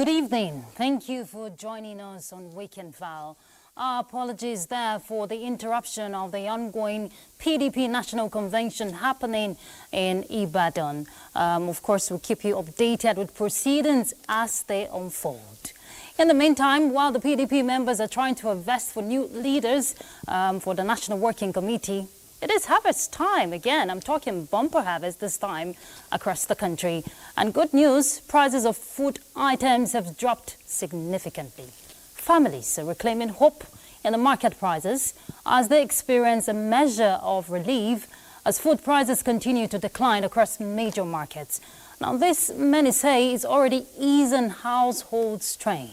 good evening. Thank you for joining us on Weekend File. Our apologies there for the interruption of the ongoing PDP National Convention happening in Ibadan. Of course, we'll keep you updated with proceedings as they unfold. In the meantime, while the PDP members are trying to invest for new leaders for the National Working Committee, it is harvest time again. I'm talking bumper harvest this time across the country. And good news, prices of food items have dropped significantly. Families are reclaiming hope in the market prices as they experience a measure of relief as food prices continue to decline across major markets. Now this, many say, is already easing household strain.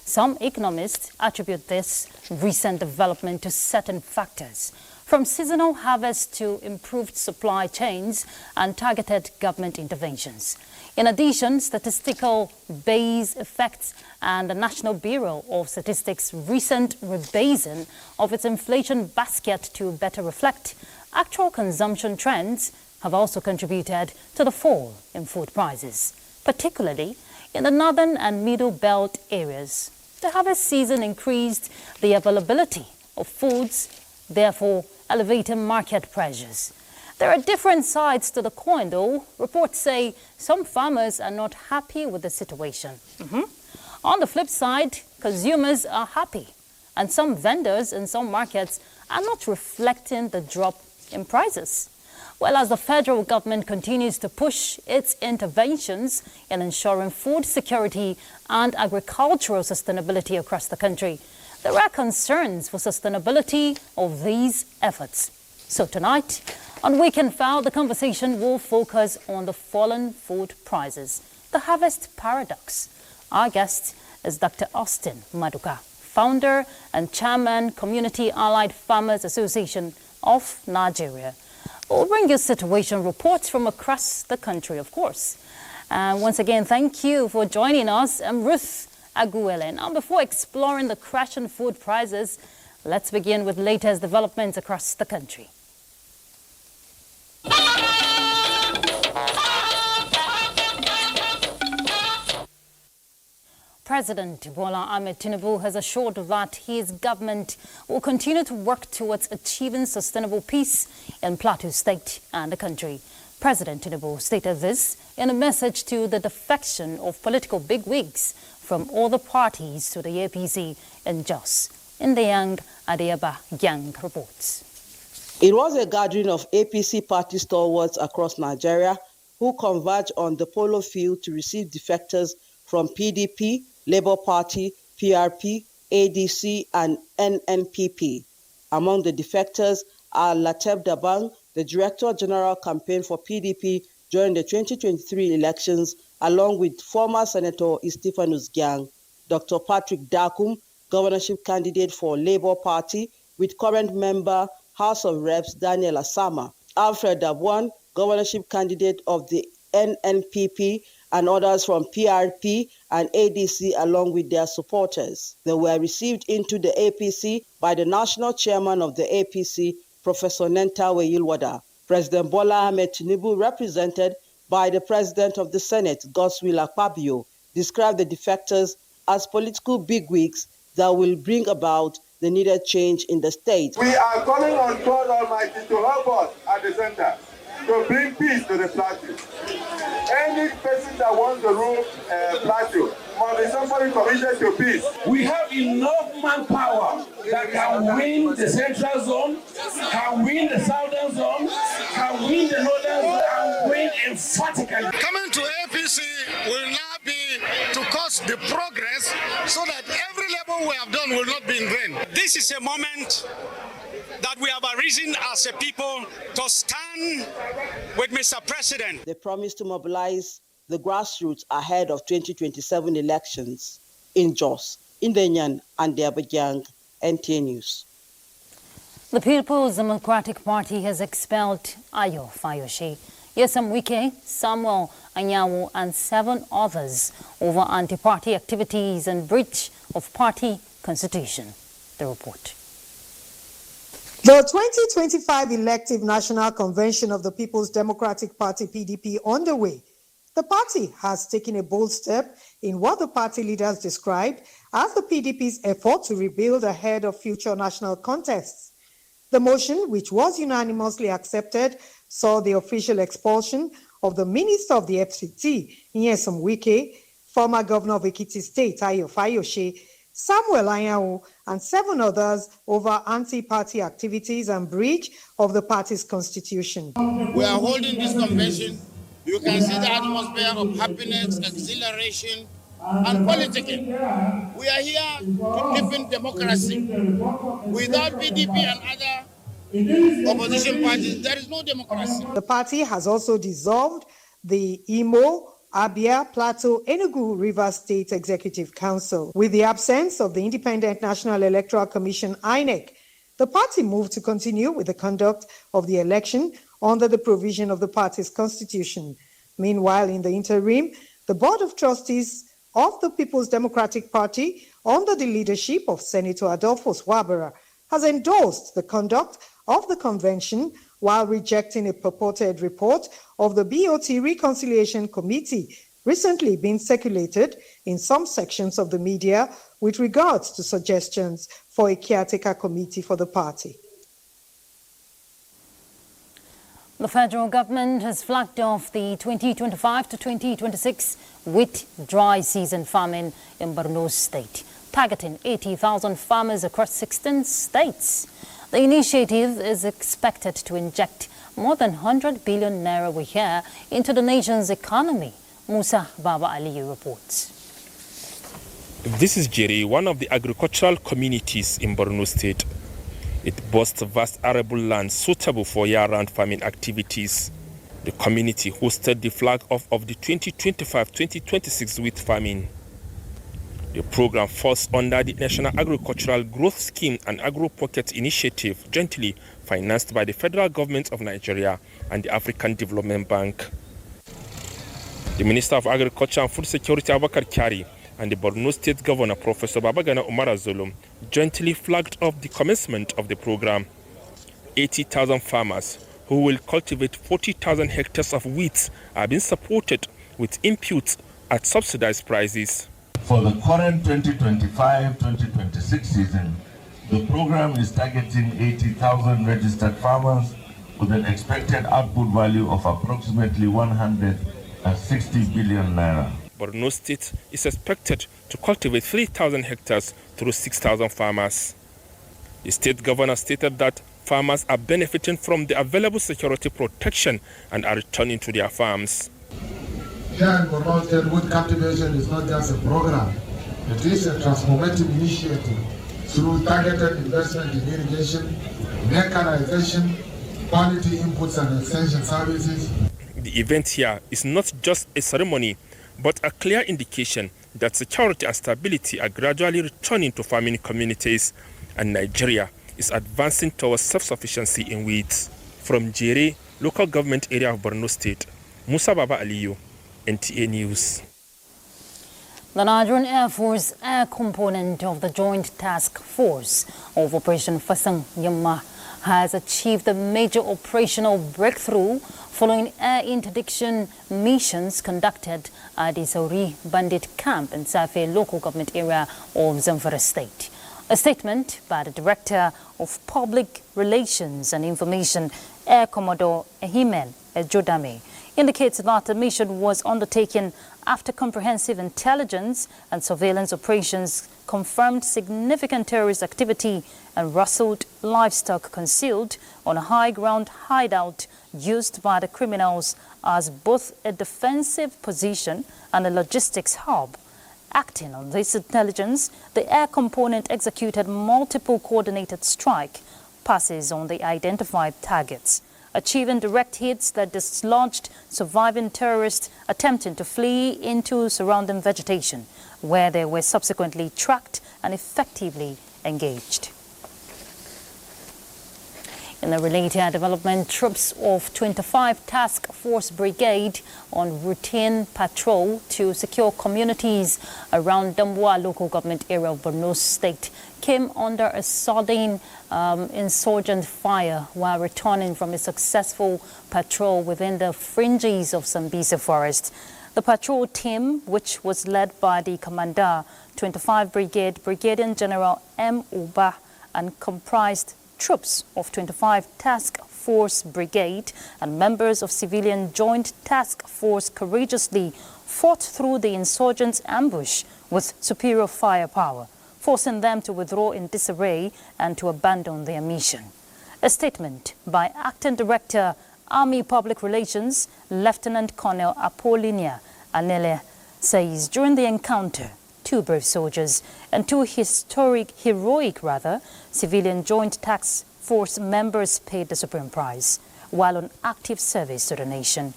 Some economists attribute this recent development to certain factors, from seasonal harvest to improved supply chains and targeted government interventions. In addition, statistical base effects and the National Bureau of Statistics' recent rebasing of its inflation basket to better reflect actual consumption trends have also contributed to the fall in food prices, particularly in the northern and middle belt areas. The harvest season increased the availability of foods, therefore elevating market pressures. There are different sides to the coin, though. Reports say some farmers are not happy with the situation. On the flip side, consumers are happy, and some vendors in some markets are not reflecting the drop in prices. Well, as the federal government continues to push its interventions in ensuring food security and agricultural sustainability across the country, there are concerns for sustainability of these efforts. So tonight, on Weekend File, the conversation will focus on the fallen food prices, the harvest paradox. Our guest is Dr. Austin Maduka, founder and chairman, Community Allied Farmers Association of Nigeria. We'll bring you situation reports from across the country, of course. And once again, thank you for joining us. I'm Ruth Aguele. Now, before exploring the crash in food prices, let's begin with latest developments across the country. President Bola Ahmed Tinubu has assured that his government will continue to work towards achieving sustainable peace in Plateau State and the country. President Tinubu stated this in a message to the defection of political bigwigs from other parties to the APC in Jos. Indeyang Adeyaba Gang reports. It was a gathering of APC party stalwarts across Nigeria who converged on the polo field to receive defectors from PDP, Labour Party, PRP, ADC, and NNPP. Among the defectors are Lateb Dabang, the Director General Campaign for PDP during the 2023 elections, along with former Senator Stephanus Gyang, Dr. Patrick Dakum, governorship candidate for Labour Party, with current member House of Reps Daniel Asama, Alfred Dabwan, governorship candidate of the NNPP, and others from PRP and ADC along with their supporters. They were received into the APC by the national chairman of the APC, Professor Nentawe Yilwada. President Bola Ahmed Tinubu, represented by the President of the Senate, Godswill Akpabio, described the defectors as political bigwigs that will bring about the needed change in the state. We are calling on God Almighty to help us at the center to bring peace to the Plateau. Any person that wants to rule Plateau must be somebody committed to peace. We have enough manpower that can win the central zone, can win the southern zone, can win the northern zone, and win emphatically. Coming to APC will now be to cause the progress so that every labor we have done will not be in vain. This is a moment that we have arisen as a people to stand with Mr. President. They promised to mobilize the grassroots ahead of 2027 elections in Jos, Indeyang and Abuja. NTA News. The People's Democratic Party has expelled Ayo Fayoshe, Yesam Wike, Samuel Anyanwu, and 7 others over anti-party activities and breach of party constitution. The report. The 2025 elective National Convention of the People's Democratic Party (PDP) underway The party has taken a bold step in what the party leaders described as the PDP's effort to rebuild ahead of future national contests. The motion, which was unanimously accepted, saw the official expulsion of the Minister of the FCT, Nyesom Wike, former Governor of Ekiti State, Ayo Fayose, Samuel Anyanwu, and 7 others over anti-party activities and breach of the party's constitution. We are holding this convention. You can see the atmosphere of happiness, exhilaration, and politicking. We are here to defend democracy. Without PDP and other opposition parties, there is no democracy. The party has also dissolved the Imo, Abia, Plateau, Enugu, Rivers State Executive Council. With the absence of the Independent National Electoral Commission, INEC, the party moved to continue with the conduct of the election under the provision of the party's constitution. Meanwhile, in the interim, the Board of Trustees of the People's Democratic Party, under the leadership of Senator Adolfo Swabara, has endorsed the conduct of the convention while rejecting a purported report of the BOT Reconciliation Committee recently being circulated in some sections of the media with regards to suggestions for a caretaker committee for the party. The federal government has flagged off the 2025 to 2026 wheat dry season famine in Borno State, targeting 80,000 farmers across 16 states. The initiative is expected to inject more than 100 billion naira a year into the nation's economy. Musa Baba Aliyu reports. This is Jere, one of the agricultural communities in Borno State. It boasts vast arable land suitable for year-round farming activities. The community hosted the flag-off of the 2025-2026 wheat farming. The program falls under the National Agricultural Growth Scheme and Agro Pocket Initiative, jointly financed by the federal government of Nigeria and the African Development Bank. The Minister of Agriculture and Food Security, Abubakar Kyari, and the Borno State Governor, Professor Babagana Umar Zulum, jointly flagged off the commencement of the program. 80,000 farmers who will cultivate 40,000 hectares of wheat are being supported with inputs at subsidized prices. For the current 2025-2026 season, the program is targeting 80,000 registered farmers with an expected output value of approximately 160 billion naira. Borno State is expected to cultivate 3,000 hectares through 6,000 farmers. The state governor stated that farmers are benefiting from the available security protection and are returning to their farms. Here in Borno State, wood cultivation is not just a program, it is a transformative initiative through targeted investment in irrigation, mechanization, quality inputs and extension services. The event here is not just a ceremony, but a clear indication that security and stability are gradually returning to farming communities, and Nigeria is advancing towards self-sufficiency in wheat. From Jere, local government area of Borno State, Musa Baba Aliyu, NTA News. The Nigerian Air Force air component of the Joint Task Force of Operation Fasang Yamma has achieved a major operational breakthrough following air interdiction missions conducted at the Sauri bandit camp in Safe local government area of Zamfara State. A statement by the Director of Public Relations and Information, Air Commodore Ehimen Ejodame, indicates that the mission was undertaken after comprehensive intelligence and surveillance operations confirmed significant terrorist activity and rustled livestock concealed on a high ground hideout used by the criminals as both a defensive position and a logistics hub. Acting on this intelligence, the air component executed multiple coordinated strike passes on the identified targets, achieving direct hits that dislodged surviving terrorists attempting to flee into surrounding vegetation, where they were subsequently tracked and effectively engaged. In a related development, troops of 25 Task Force Brigade on routine patrol to secure communities around Damboa local government area of Borno State came under a sudden insurgent fire while returning from a successful patrol within the fringes of Sambisa Forest. The patrol team, which was led by the Commander, 25 Brigade, Brigadier General M. Uba, and comprised troops of 25 Task Force Brigade and members of Civilian Joint Task Force courageously fought through the insurgents' ambush with superior firepower, forcing them to withdraw in disarray and to abandon their mission. A statement by Acting Director, Army Public Relations, Lieutenant Colonel Apollinia Anele, says during the encounter, 2 brave soldiers and 2 heroic civilian joint task force members paid the supreme prize while on active service to the nation.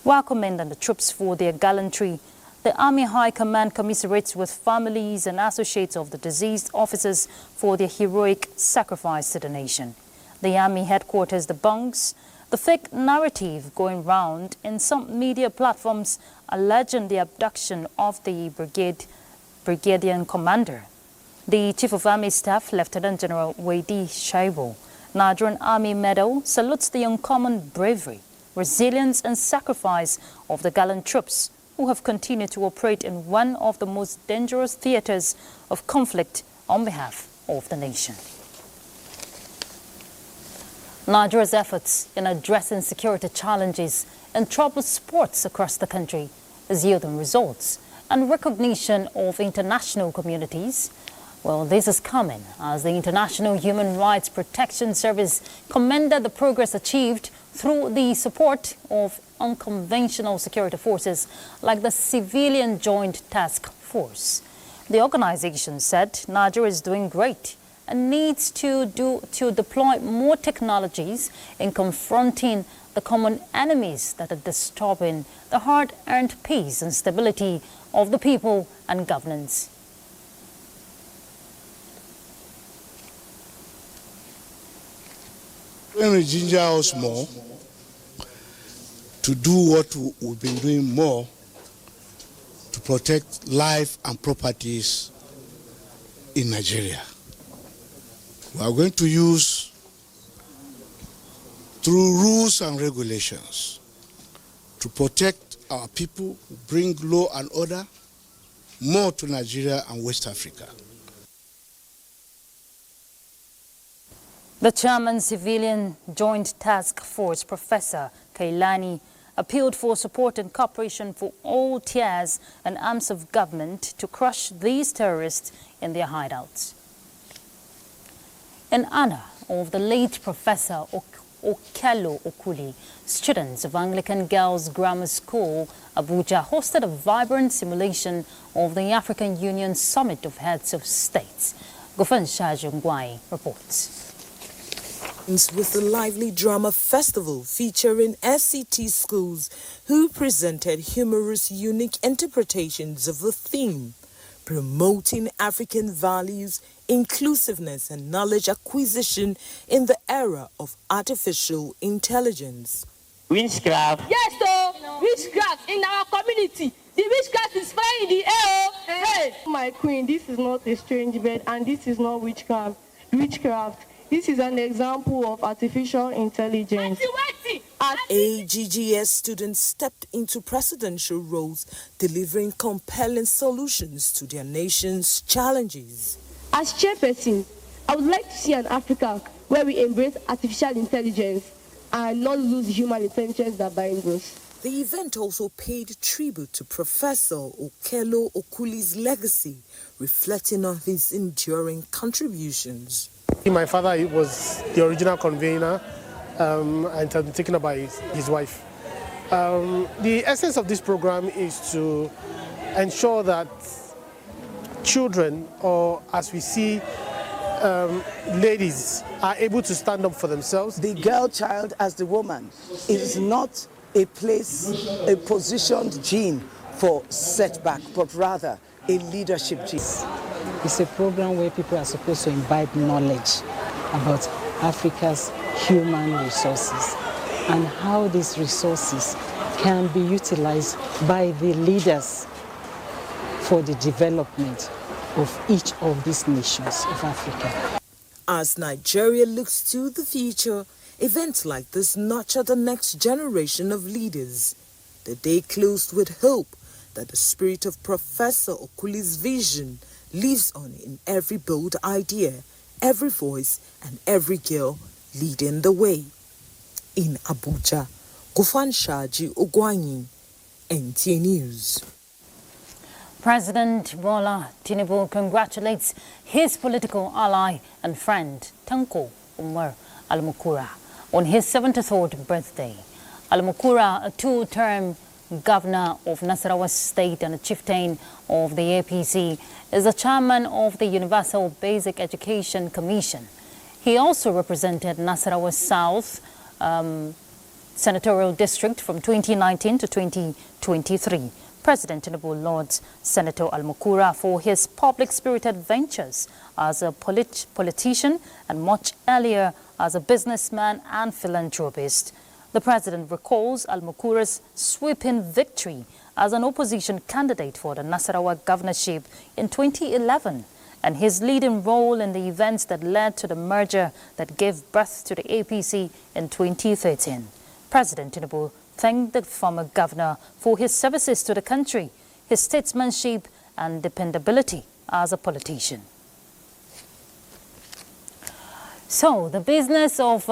While commending the troops for their gallantry, the Army High Command commiserates with families and associates of the deceased officers for their heroic sacrifice to the nation. The Army headquarters debunks the fake narrative going round in some media platforms alleging the abduction of the brigadier commander. The Chief of Army Staff, Lieutenant General Wadi Shaibu, Nigerian Army Medal, salutes the uncommon bravery, resilience and sacrifice of the gallant troops who have continued to operate in one of the most dangerous theaters of conflict on behalf of the nation. Nigeria's efforts in addressing security challenges and troubled sports across the country is yielding results and recognition of international communities. Well, this is coming as the International Human Rights Protection Service commended the progress achieved through the support of unconventional security forces like the Civilian Joint Task Force. The organization said Nigeria is doing great and needs to deploy more technologies in confronting the common enemies that are disturbing the hard-earned peace and stability of the people and governance. When we ginger us more to do what we've been doing more to protect life and properties in Nigeria. We are going to use, through rules and regulations, to protect our people, bring law and order more to Nigeria and West Africa. The Chairman Civilian Joint Task Force, Professor Kailani, appealed for support and cooperation for all tiers and arms of government to crush these terrorists in their hideouts. In honor of the late Professor Okelo Okuli, students of Anglican Girls Grammar School, Abuja, hosted a vibrant simulation of the African Union Summit of Heads of States. Gofen Shajungwai reports. With a lively drama festival featuring SCT schools who presented humorous, unique interpretations of the theme, promoting African values, inclusiveness and knowledge acquisition in the era of artificial intelligence. Witchcraft? Yes, so witchcraft in our community. The witchcraft is flying in the air. Hey, my queen, this is not a strange bird and this is not witchcraft. This is an example of artificial intelligence. AGGS students stepped into presidential roles, delivering compelling solutions to their nation's challenges. As chairperson, I would like to see an Africa where we embrace artificial intelligence and not lose human intelligence that binds us. The event also paid tribute to Professor Okelo Okuli's legacy, reflecting on his enduring contributions. My father was the original convener and it has been taken up by his wife. The essence of this program is to ensure that children, or as we see, ladies, are able to stand up for themselves. The girl child as the woman is not a positioned gene for setback, but rather a leadership gene. It's a program where people are supposed to imbibe knowledge about Africa's human resources and how these resources can be utilized by the leaders for the development of each of these nations of Africa. As Nigeria looks to the future, events like this nurture the next generation of leaders. The day closed with hope that the spirit of Professor Okuli's vision lives on in every bold idea, every voice, and every girl leading the way. In Abuja, Gufan Shaji Ogwanyi, NTA News. President Bola Tinubu congratulates his political ally and friend, Tanko Umar Al-Mukura, on his 73rd birthday. Al-Mukura, a two-term governor of Nasarawa State and a chieftain of the APC, is the chairman of the Universal Basic Education Commission. He also represented Nasarawa South Senatorial District from 2019 to 2023. President Tinubu lauds Senator Al-Mukura for his public-spirited ventures as a politician and much earlier as a businessman and philanthropist. The president recalls Al-Mukura's sweeping victory as an opposition candidate for the Nasarawa governorship in 2011 and his leading role in the events that led to the merger that gave birth to the APC in 2013. President Tinubu thanked the former governor for his services to the country, his statesmanship and dependability as a politician. So the business of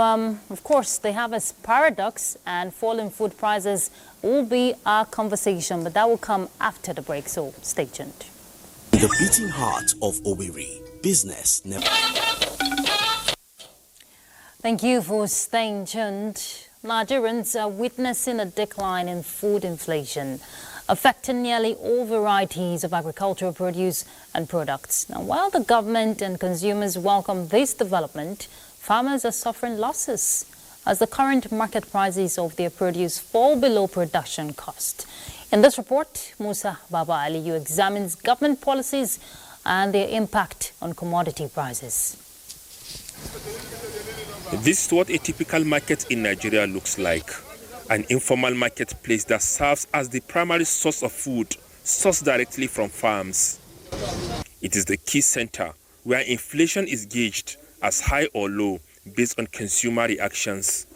course, they have a paradox, and falling food prices will be our conversation, but that will come after the break, so stay tuned. The beating heart of Owerri, business never. Thank you for staying tuned. Nigerians are witnessing a decline in food inflation, affecting nearly all varieties of agricultural produce and products. Now, while the government and consumers welcome this development, farmers are suffering losses as the current market prices of their produce fall below production cost. In this report, Musa Baba Aliyu examines government policies and their impact on commodity prices. This is what a typical market in Nigeria looks like. An informal marketplace that serves as the primary source of food sourced directly from farms. It is the key center where inflation is gauged as high or low based on consumer reactions.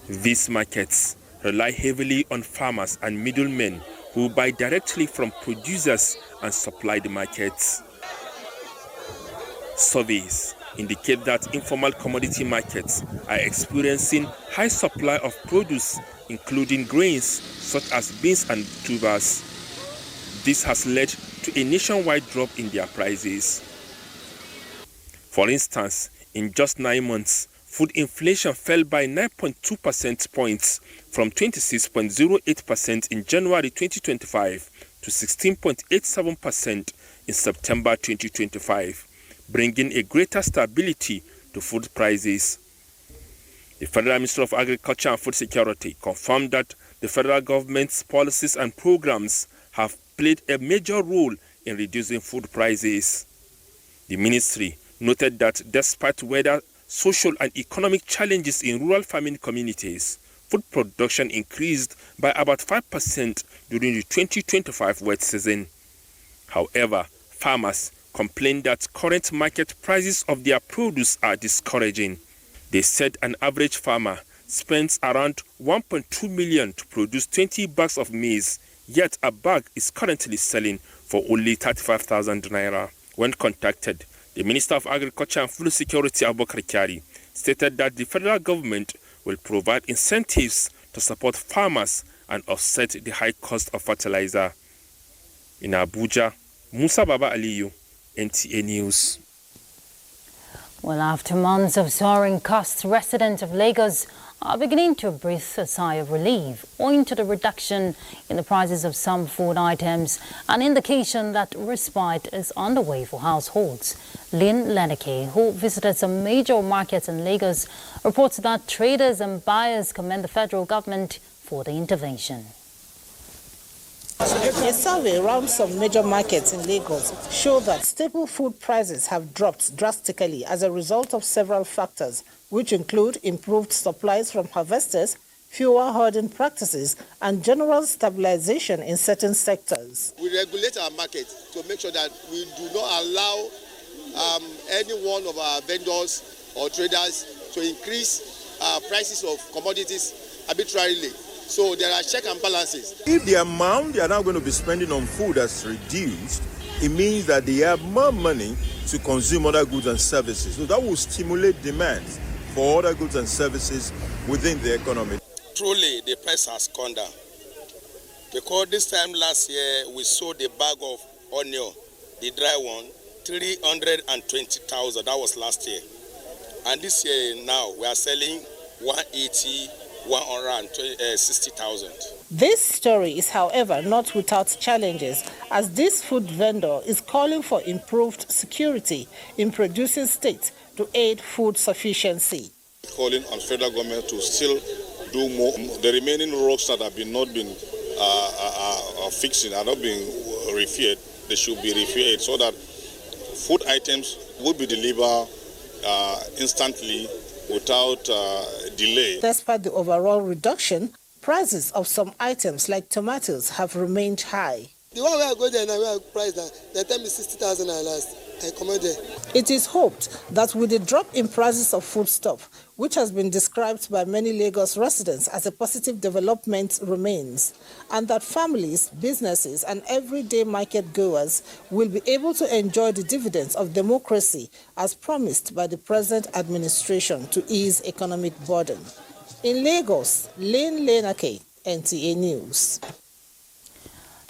These markets rely heavily on farmers and middlemen who buy directly from producers and supply the markets. Surveys indicate that informal commodity markets are experiencing high supply of produce, including grains such as beans and tubers. This has led to a nationwide drop in their prices. For instance, in just 9 months, food inflation fell by 9.2 percentage points from 26.08% in January 2025 to 16.87% in September 2025. Bringing a greater stability to food prices. The Federal Ministry of Agriculture and Food Security confirmed that the federal government's policies and programs have played a major role in reducing food prices. The ministry noted that despite weather, social and economic challenges in rural farming communities, food production increased by about 5% during the 2025 wet season. However, farmers complained that current market prices of their produce are discouraging. They said an average farmer spends around 1.2 million to produce 20 bags of maize, yet a bag is currently selling for only 35,000 naira. When contacted, the Minister of Agriculture and Food Security, Abubakar Kyari, stated that the federal government will provide incentives to support farmers and offset the high cost of fertilizer. In Abuja, Musa Baba Aliyu, NTA News. Well, after months of soaring costs, residents of Lagos are beginning to breathe a sigh of relief owing to the reduction in the prices of some food items, an indication that respite is underway for households. Lynn Leneke, who visited some major markets in Lagos, reports that traders and buyers commend the federal government for the intervention. A survey around some major markets in Lagos show that staple food prices have dropped drastically as a result of several factors, which include improved supplies from harvesters, fewer hoarding practices, and general stabilization in certain sectors. We regulate our market to make sure that we do not allow any one of our vendors or traders to increase prices of commodities arbitrarily. So there are check and balances. If the amount they are now going to be spending on food has reduced, it means that they have more money to consume other goods and services. So that will stimulate demand for other goods and services within the economy. Truly, the price has gone down. Because this time last year, we sold a bag of onion, the dry one, 320,000. That was last year. And this year now, we are selling 180, 160,000. This story is, however, not without challenges, as this food vendor is calling for improved security in producing states to aid food sufficiency. Calling on federal government to still do more. The remaining roads that have not been fixing are not being repaired. They should be repaired so that food items would be delivered instantly without delay. Despite the overall reduction, prices of some items like tomatoes have remained high. The one where I go there now, where I price that, they tell me 60,000 last. I come out there. It is hoped that with the drop in prices of foodstuff, which has been described by many Lagos residents as a positive development, remains, and that families, businesses, and everyday market goers will be able to enjoy the dividends of democracy as promised by the present administration to ease economic burden. In Lagos, Lane Lenake, NTA News.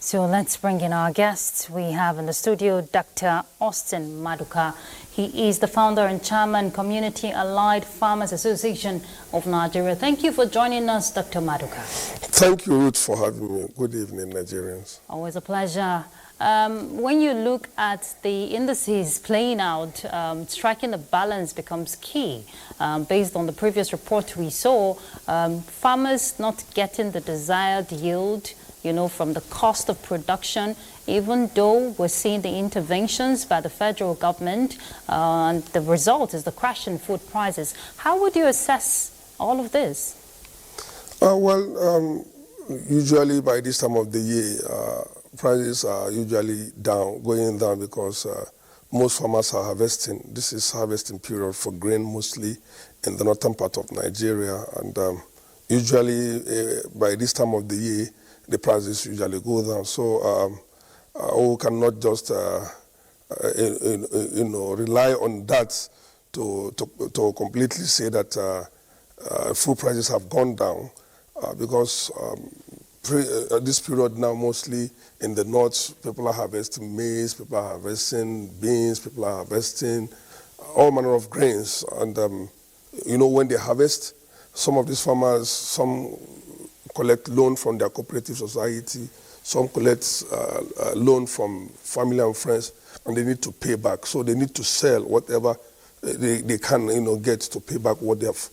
So let's bring in our guests. We have in the studio Dr. Austin Maduka. He is the founder and chairman, Community Allied Farmers Association of Nigeria. Thank you for joining us, Dr. Maduka. Thank you, Ruth, for having me. Good evening, Nigerians. Always a pleasure. When you look at the indices playing out, striking the balance becomes key. Based on the previous report we saw, farmers not getting the desired yield, from the cost of production, even though we're seeing the interventions by the federal government, and the result is the crash in food prices. How would you assess all of this? Usually by this time of the year, prices are usually going down because most farmers are harvesting. This is harvesting period for grain, mostly in the northern part of Nigeria. And usually by this time of the year, the prices usually go down. So we cannot just rely on that to completely say that food prices have gone down because this period now, mostly in the north, people are harvesting maize, people are harvesting beans, people are harvesting all manner of grains. And when they harvest, some of these farmers, some collect loan from their cooperative society, some collect loan from family and friends, and they need to pay back. So they need to sell whatever they can, get to pay back what they have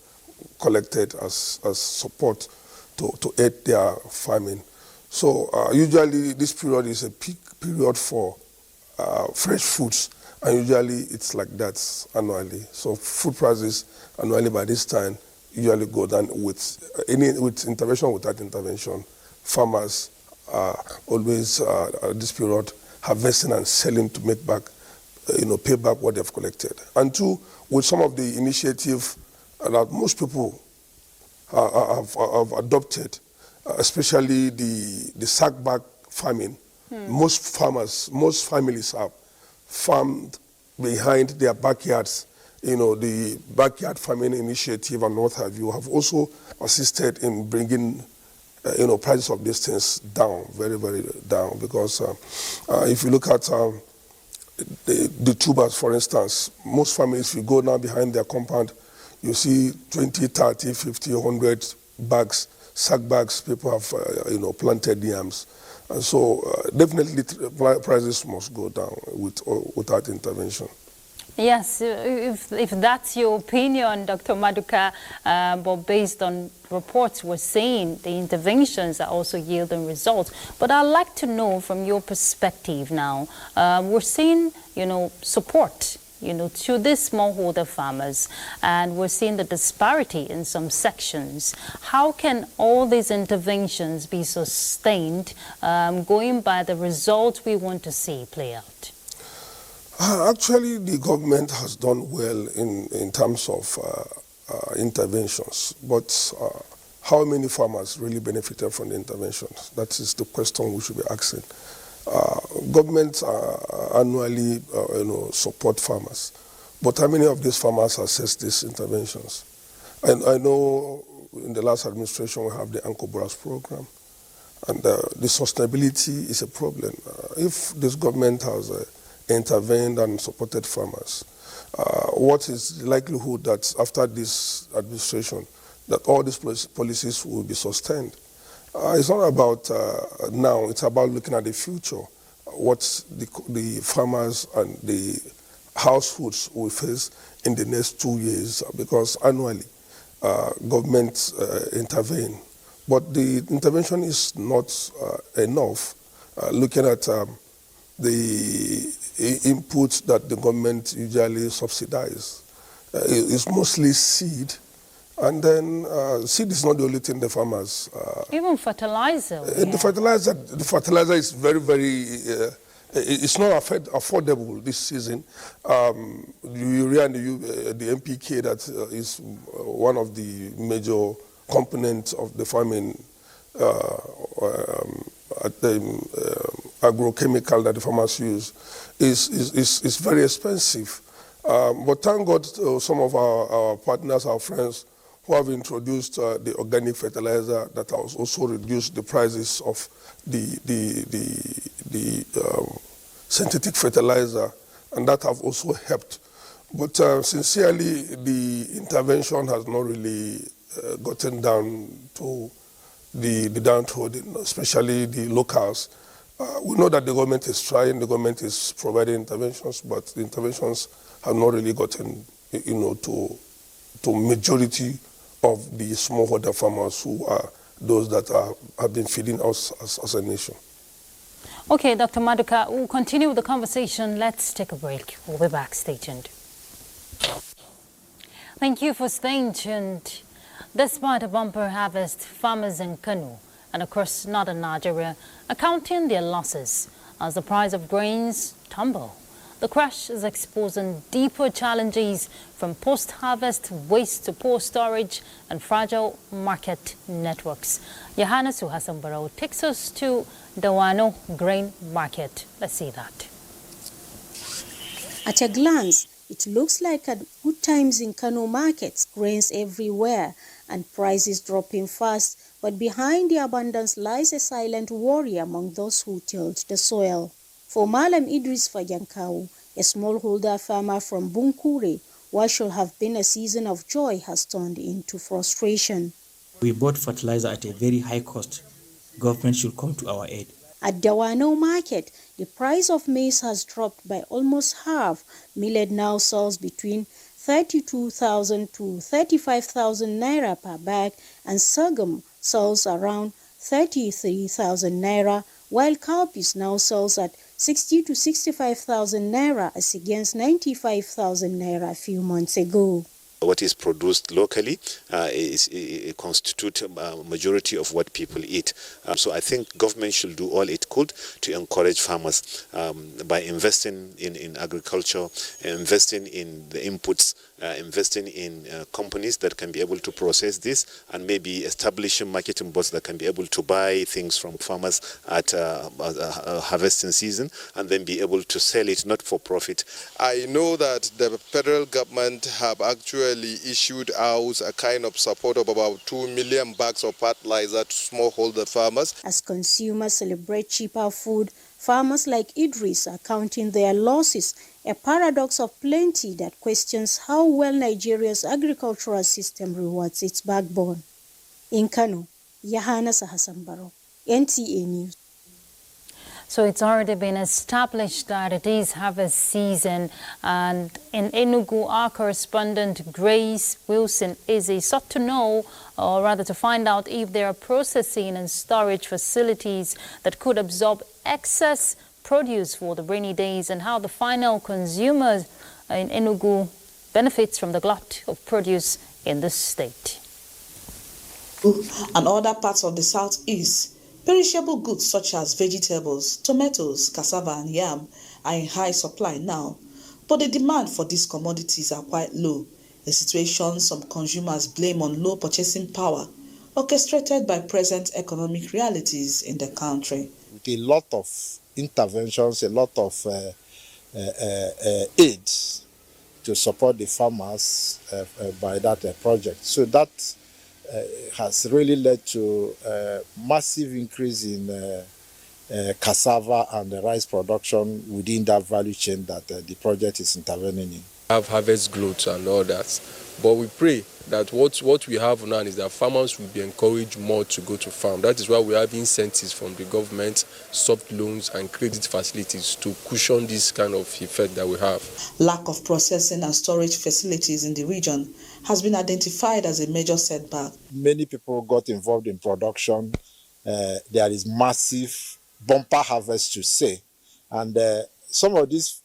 collected as support to aid their farming. So usually this period is a peak period for fresh foods, and usually it's like that annually. So food prices annually by this time usually go down with intervention, without intervention. Farmers are always at this period harvesting and selling to make back, pay back what they've collected. And two, with some of the initiative that most people have adopted, especially the sack bag farming. Most families have farmed behind their backyards. The backyard farming initiative and what have you have also assisted in bringing, prices of these things down, very, very down. Because if you look at the tubers, for instance, most families, if you go now behind their compound, you see 20, 30, 50, 100 bags, sack bags, people have, planted yams. And so definitely prices must go down without intervention. Yes, if that's your opinion, Dr. Maduka, but based on reports we're seeing, the interventions are also yielding results. But I'd like to know from your perspective now, we're seeing, support, to these smallholder farmers, and we're seeing the disparity in some sections. How can all these interventions be sustained, going by the results we want to see play out? Actually, the government has done well in terms of interventions, but how many farmers really benefited from the interventions? That is the question we should be asking. Governments annually support farmers, but how many of these farmers assess these interventions? And I know in the last administration we have the Anko-Bras program, and the sustainability is a problem. If this government has intervened and supported farmers, what is the likelihood that after this administration that all these policies will be sustained? It's not about now, it's about looking at the future, what the farmers and the households will face in the next 2 years, because annually governments intervene. But the intervention is not enough. Looking at the inputs that the government usually subsidize, it's mostly seed. And then seed is not the only thing the farmers... Even fertilizer. The fertilizer is very, very... it's not affordable this season. The urea and the NPK, that is one of the major components of the farming agrochemical that the farmers use, is very expensive. But thank God some of our partners, our friends, who have introduced the organic fertilizer that has also reduced the prices of the synthetic fertilizer, and that have also helped. But sincerely, the intervention has not really gotten down to the downtrodden, especially the locals. We know that the government is trying, the government is providing interventions, but the interventions have not really gotten, to majority of the smallholder farmers who are those that have been feeding us as a nation. Okay, Dr. Maduka, we'll continue with the conversation. Let's take a break. We'll be back. Stay tuned. Thank you for staying tuned. Despite a bumper harvest, farmers in Kano and across northern Nigeria are counting their losses as the price of grains tumble. The crash is exposing deeper challenges from post-harvest waste to poor storage and fragile market networks. Yohana Suhasambaro takes us to Dawano Grain Market. Let's see that. At a glance, it looks like at good times in Kano markets, grains everywhere and prices dropping fast, but behind the abundance lies a silent worry among those who tilled the soil. For Malam Idris Fajankau, a smallholder farmer from Bunkure, what should have been a season of joy has turned into frustration. We bought fertilizer at a very high cost. Government should come to our aid. At Dawano market, the price of maize has dropped by almost half. Millet now sells between 32,000 to 35,000 naira per bag, and sorghum sells around 33,000 naira, while cowpeas now sells at 60 to 65,000 naira as against 95,000 naira a few months ago. What is produced locally constitutes a majority of what people eat. So I think government should do all it could to encourage farmers by investing in agriculture, investing in the inputs, investing in companies that can be able to process this, and maybe establishing marketing boards that can be able to buy things from farmers at harvesting season and then be able to sell it not for profit. I know that the federal government have actually issued out a kind of support of about 2 million bags of fertilizer to smallholder farmers. As consumers celebrate cheaper food, farmers like Idris are counting their losses, a paradox of plenty that questions how well Nigeria's agricultural system rewards its backbone. In Kano, Yohana Suhasambaro, NTA News. So it's already been established that it is harvest season, and in Enugu, our correspondent Grace Wilson Izzy sought to know, or rather to find out, if there are processing and storage facilities that could absorb excess produce for the rainy days, and how the final consumer in Enugu benefits from the glut of produce in the state. And other parts of the southeast, perishable goods such as vegetables, tomatoes, cassava and yam are in high supply now, but the demand for these commodities are quite low, a situation some consumers blame on low purchasing power. orchestrated by present economic realities in the country. With a lot of interventions, a lot of aids to support the farmers by that project. So that has really led to a massive increase in cassava and the rice production within that value chain that the project is intervening in. Have harvest growth and all that, but we pray that what we have now is that farmers will be encouraged more to go to farm. That is why we have incentives from the government, soft loans and credit facilities to cushion this kind of effect that we have. Lack of processing and storage facilities in the region has been identified as a major setback. Many people got involved in production. There is massive bumper harvest to say, and some of these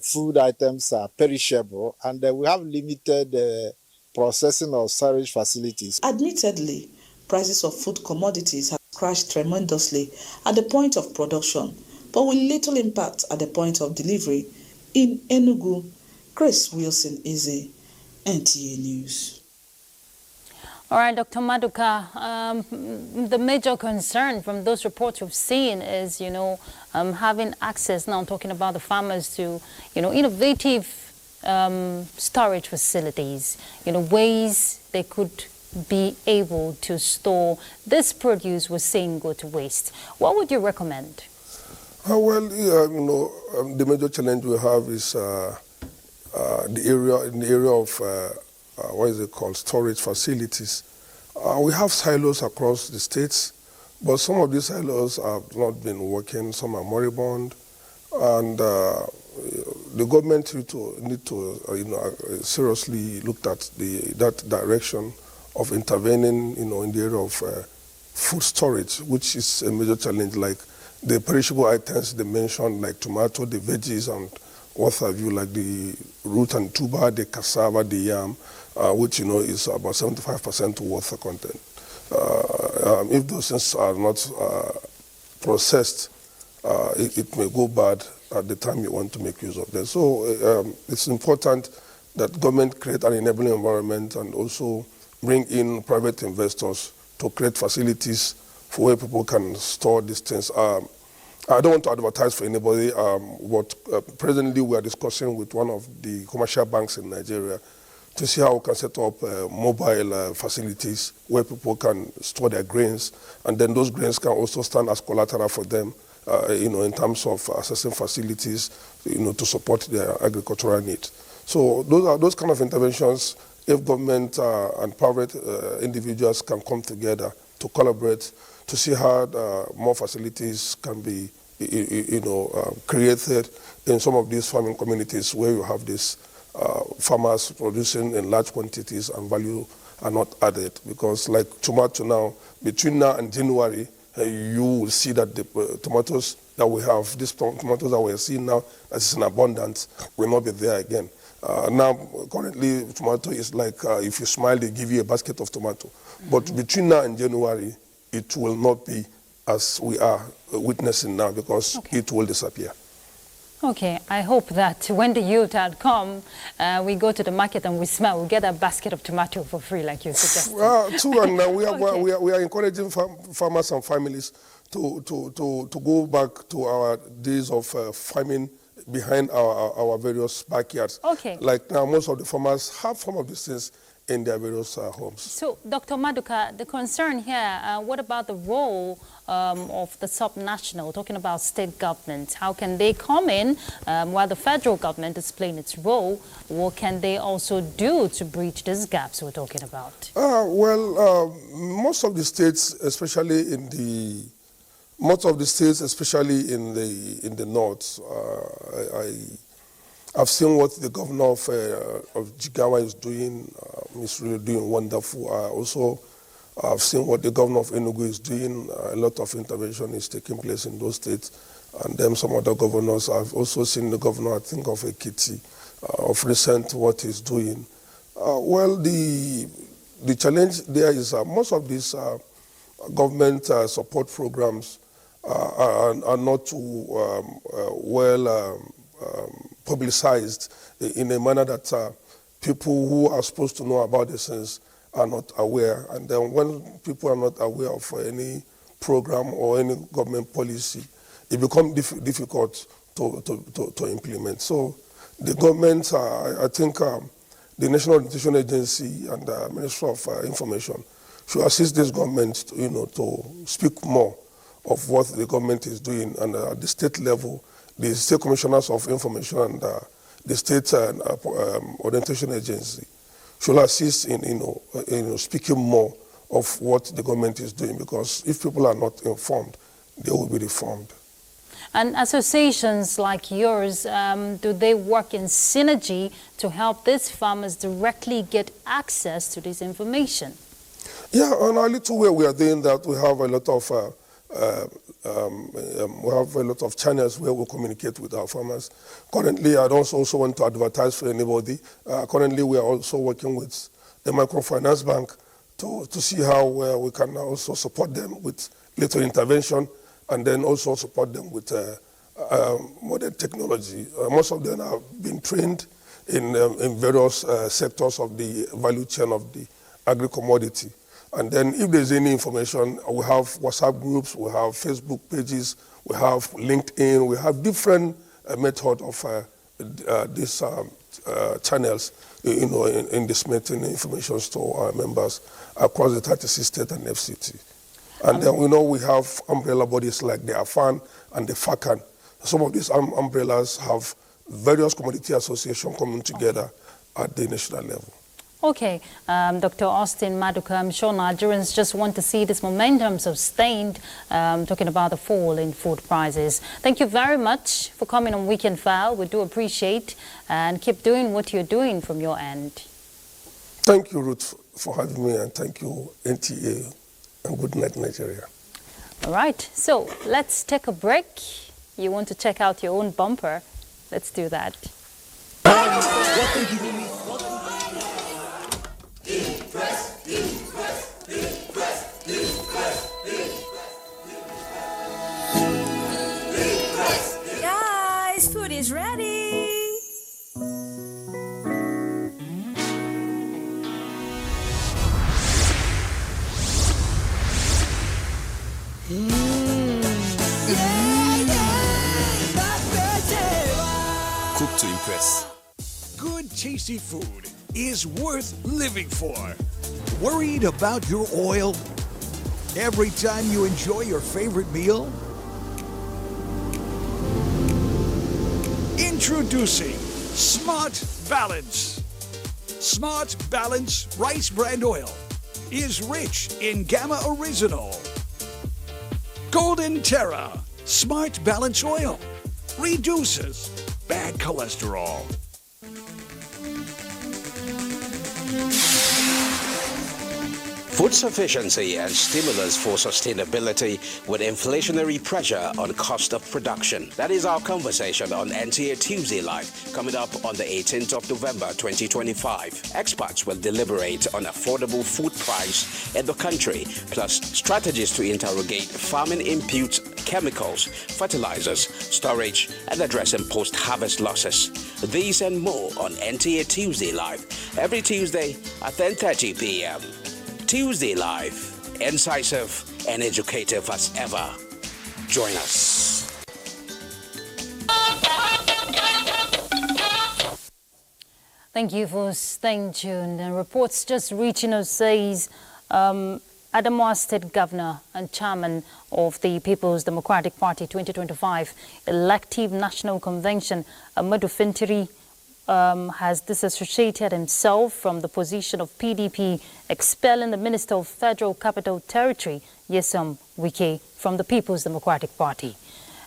food items are perishable, and we have limited processing or storage facilities. Admittedly, prices of food commodities have crashed tremendously at the point of production, but with little impact at the point of delivery. In Enugu, Chris Wilson Eze, NTA News. All right, Dr. Maduka, the major concern from those reports we've seen is, having access, now I'm talking about the farmers, to, innovative storage facilities, ways they could be able to store this produce we're seeing go to waste. What would you recommend? The major challenge we have is in the area of what is it called, storage facilities. We have silos across the states, but some of these silos have not been working, some are moribund, and the government need to seriously look at that direction of intervening, in the area of food storage, which is a major challenge, like the perishable items they mentioned, like tomato, the veggies, and what have you, like the root and tuber, the cassava, the yam, which, is about 75% water content. If those things are not processed, it may go bad at the time you want to make use of them. So it's important that government create an enabling environment and also bring in private investors to create facilities for where people can store these things. I don't want to advertise for anybody, but presently we are discussing with one of the commercial banks in Nigeria to see how we can set up mobile facilities where people can store their grains, and then those grains can also stand as collateral for them, in terms of accessing facilities, to support their agricultural needs. So those kind of interventions, if government and private individuals can come together to collaborate to see how more facilities can be, created in some of these farming communities where you have these farmers producing in large quantities and value are not added. Because like tomato now, between now and January, you will see that the tomatoes that we have, these tomatoes that we are seeing now, that is in abundance, will not be there again. Now, currently, tomato is like, if you smile, they give you a basket of tomato. But between now and January, it will not be as we are witnessing now, because it will disappear. Okay, I hope that when the youth had come, we go to the market and we smell, we get a basket of tomato for free, like you suggested. True, and we are encouraging farmers and families to go back to our days of farming behind our various backyards. Okay. Like now, most of the farmers have some of these things in their various homes. So, Dr. Maduka, the concern here, what about the role of the subnational, talking about state government? How can they come in while the federal government is playing its role? What can they also do to bridge these gaps we're talking about? Most of the states, especially in the north, I've seen what the governor of Jigawa is doing. He's really doing wonderful. Also, I've seen what the governor of Enugu is doing. A lot of intervention is taking place in those states. And then some other governors. I've also seen the governor, I think, of Ekiti, of recent, what he's doing. The challenge there is most of these government support programs are not too publicized in a manner that people who are supposed to know about these things are not aware. And then when people are not aware of any program or any government policy, it becomes difficult to implement. So the government, I think the National Orientation Agency and the Ministry of Information should assist this government, to speak more of what the government is doing. And at the state level, the state commissioners of information and the state orientation agency should assist in speaking more of what the government is doing, because if people are not informed, they will be reformed. And associations like yours, do they work in synergy to help these farmers directly get access to this information? Yeah, on a little way we are doing that. We have a lot of channels where we communicate with our farmers. Currently, I don't also want to advertise for anybody. Currently, we are also working with the microfinance bank to see how we can also support them with little intervention, and then also support them with modern technology. Most of them have been trained in various sectors of the value chain of the agri-commodity. And then if there's any information, we have WhatsApp groups, we have Facebook pages, we have LinkedIn, we have different methods of these channels, in disseminating information to our members across the 36 states and FCT. And then we have umbrella bodies like the AFAN and the FACAN. Some of these umbrellas have various commodity associations coming together at the national level. Okay, Dr. Austin Maduka, I'm sure Nigerians just want to see this momentum sustained, talking about the fall in food prices. Thank you very much for coming on Weekend File. We do appreciate, and keep doing what you're doing from your end. Thank you, Ruth, for having me, and thank you, NTA, and good night, Nigeria. All right, so let's take a break. You want to check out your own bumper? Let's do that. Guys, food is ready. Cook to impress. Good, tasty food is worth living for. Worried about your oil every time you enjoy your favorite meal? Introducing Smart Balance. Smart Balance Rice Bran Oil is rich in Gamma Original. Golden Terra Smart Balance Oil reduces bad cholesterol. Food sufficiency and stimulus for sustainability with inflationary pressure on cost of production. That is our conversation on NTA Tuesday Live, coming up on the 18th of November 2025. Experts will deliberate on affordable food price in the country, plus strategies to interrogate farming inputs, chemicals, fertilizers, storage, and addressing post-harvest losses. These and more on NTA Tuesday Live, every Tuesday at 10:30 p.m. Tuesday Live, incisive and educative as ever. Join us. Thank you for staying tuned. And reports just reaching us says Adamawa State Governor and Chairman of the People's Democratic Party 2025 Elective National Convention, Maduka, has disassociated himself from the position of PDP, expelling the Minister of Federal Capital Territory, Nyesom Wike, from the People's Democratic Party.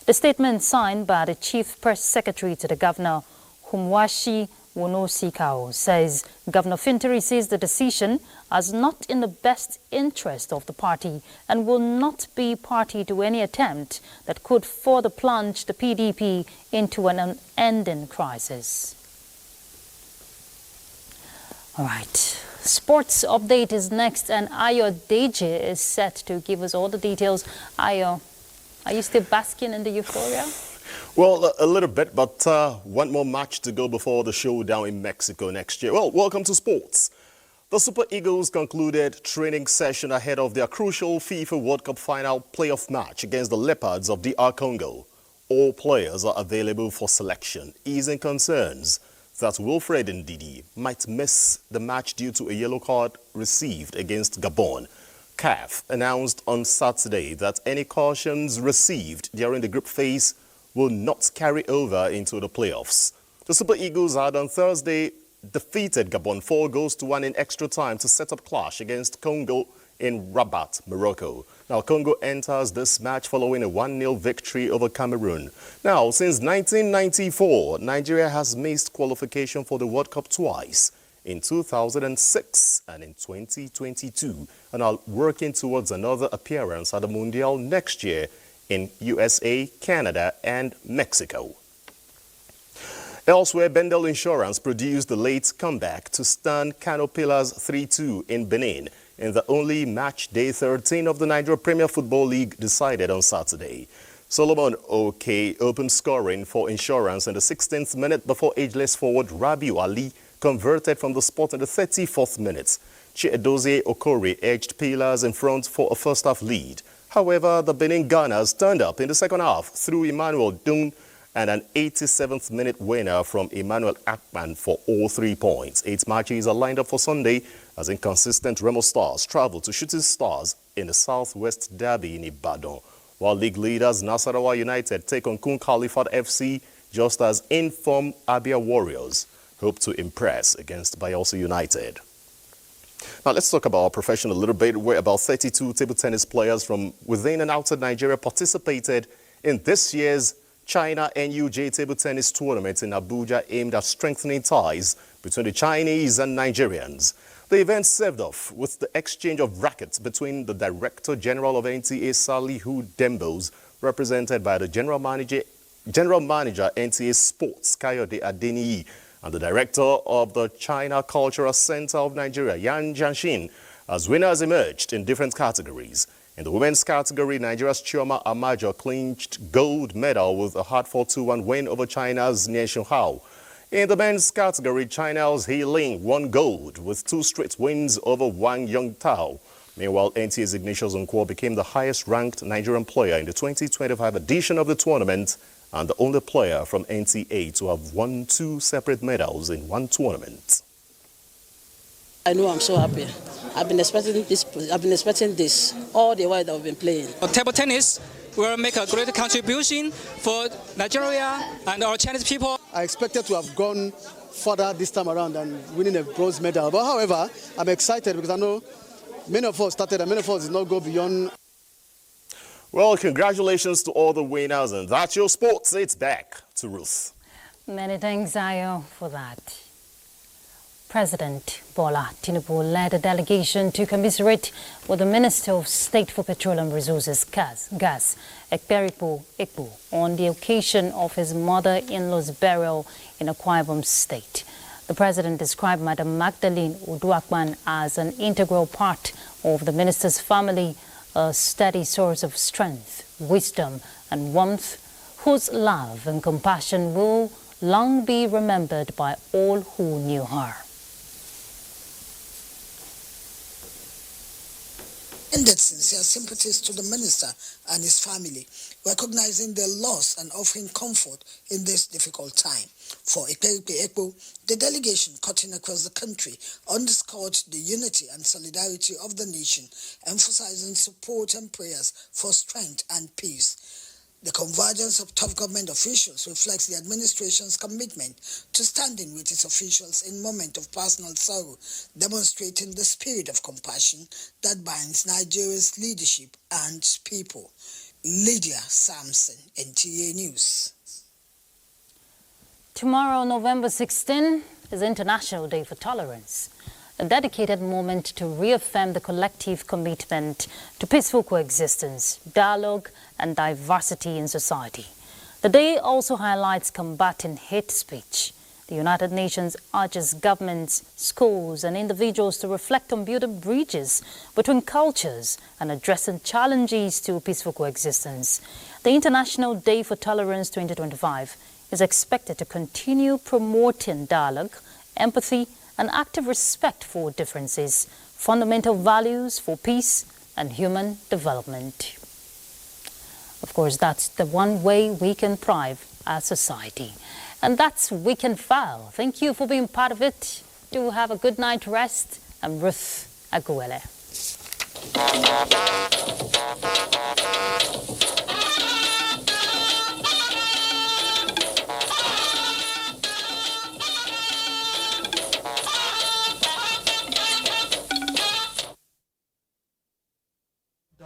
The statement signed by the Chief Press Secretary to the Governor, Humwashi Wonosikao, says Governor Fintiri sees the decision as not in the best interest of the party and will not be party to any attempt that could further plunge the PDP into an unending crisis. All right, sports update is next, and Ayo Deji is set to give us all the details. Ayo, are you still basking in the euphoria? Well, a little bit, but one more match to go before the showdown in Mexico next year. Well, welcome to sports. The Super Eagles concluded training session ahead of their crucial FIFA World Cup final playoff match against the Leopards of DR Congo. All players are available for selection, easing concerns that Wilfred Ndidi might miss the match due to a yellow card received against Gabon. CAF announced on Saturday that any cautions received during the group phase will not carry over into the playoffs. The Super Eagles had on Thursday defeated Gabon 4-1 in extra time to set up clash against Congo in Rabat, Morocco. Now, Congo enters this match following a 1-0 victory over Cameroon. Now, since 1994, Nigeria has missed qualification for the World Cup twice, in 2006 and in 2022, and are working towards another appearance at the Mundial next year in USA, Canada, and Mexico. Elsewhere, Bendel Insurance produced the late comeback to stun Kano Pillars 3-2 in Benin in the only match day 13 of the Nigeria Premier Football League decided on Saturday. Solomon OK opened scoring for Insurance in the 16th minute before ageless forward Rabiu Ali converted from the spot in the 34th minute. Chiedozie Okori edged Pillars in front for a first-half lead. However, the Benin Gunners turned up in the second half through Emmanuel Dun and an 87th minute winner from Emmanuel Akpan for all 3 points. 8 matches are lined up for Sunday as inconsistent Remo Stars travel to Shooting Stars in the Southwest Derby in Ibadan, while league leaders Nasarawa United take on Kun Khalifat FC, just as in-form Abia Warriors hope to impress against Bayelsa United. Now let's talk about our profession a little bit, where about 32 table tennis players from within and outside Nigeria participated in this year's China NUJ table tennis tournament in Abuja, aimed at strengthening ties between the Chinese and Nigerians. The event served off with the exchange of rackets between the Director General of NTA, Salihu Dembos, represented by the General Manager NTA Sports, Kayode Adeniyi, and the Director of the China Cultural Center of Nigeria, Yan Jianxin, as winners emerged in different categories. In the women's category, Nigeria's Chioma Amajo clinched gold medal with a hard-fought 2-1 win over China's Nie Hao. In the men's category, China's He Ling won gold with 2 straight wins over Wang Yongtao. Meanwhile, NTA's Ignatius Nkwor became the highest-ranked Nigerian player in the 2025 edition of the tournament and the only player from NTA to have won 2 separate medals in one tournament. I know I'm so happy. I've been expecting this all the while that we've been playing. Table tennis will make a great contribution for Nigeria and our Chinese people. I expected to have gone further this time around than winning a bronze medal. But however, I'm excited because I know many of us started and many of us did not go beyond. Well, congratulations to all the winners, and that's your sports. It's back to Ruth. Many thanks, Ayo, for that. President Bola Tinubu led a delegation to commiserate with the Minister of State for Petroleum Resources, Gas, Ekperipo Ekpo, on the occasion of his mother-in-law's burial in Akwa Ibom State. The president described Madam Magdalene Uduakban as an integral part of the minister's family, a steady source of strength, wisdom, and warmth, whose love and compassion will long be remembered by all who knew her. Ended sincere sympathies to the minister and his family, recognizing their loss and offering comfort in this difficult time. For Ekperipo Ekpo, the delegation cutting across the country underscored the unity and solidarity of the nation, emphasizing support and prayers for strength and peace. The convergence of top government officials reflects the administration's commitment to standing with its officials in moment of personal sorrow, demonstrating the spirit of compassion that binds Nigeria's leadership and people. Lydia Sampson, NTA News. Tomorrow, November 16, is International Day for Tolerance, a dedicated moment to reaffirm the collective commitment to peaceful coexistence, dialogue, and diversity in society. The day also highlights combating hate speech. The United Nations urges governments, schools, and individuals to reflect on building bridges between cultures and addressing challenges to peaceful coexistence. The International Day for Tolerance 2025 is expected to continue promoting dialogue, empathy, an active respect for differences, fundamental values for peace and human development. Of course, that's the one way we can thrive as society. And that's Weekend File. Thank you for being part of it. Do have a good night rest. I'm Ruth Aguele.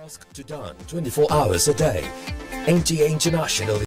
Dusk to dawn, 24 hours a day. NTA International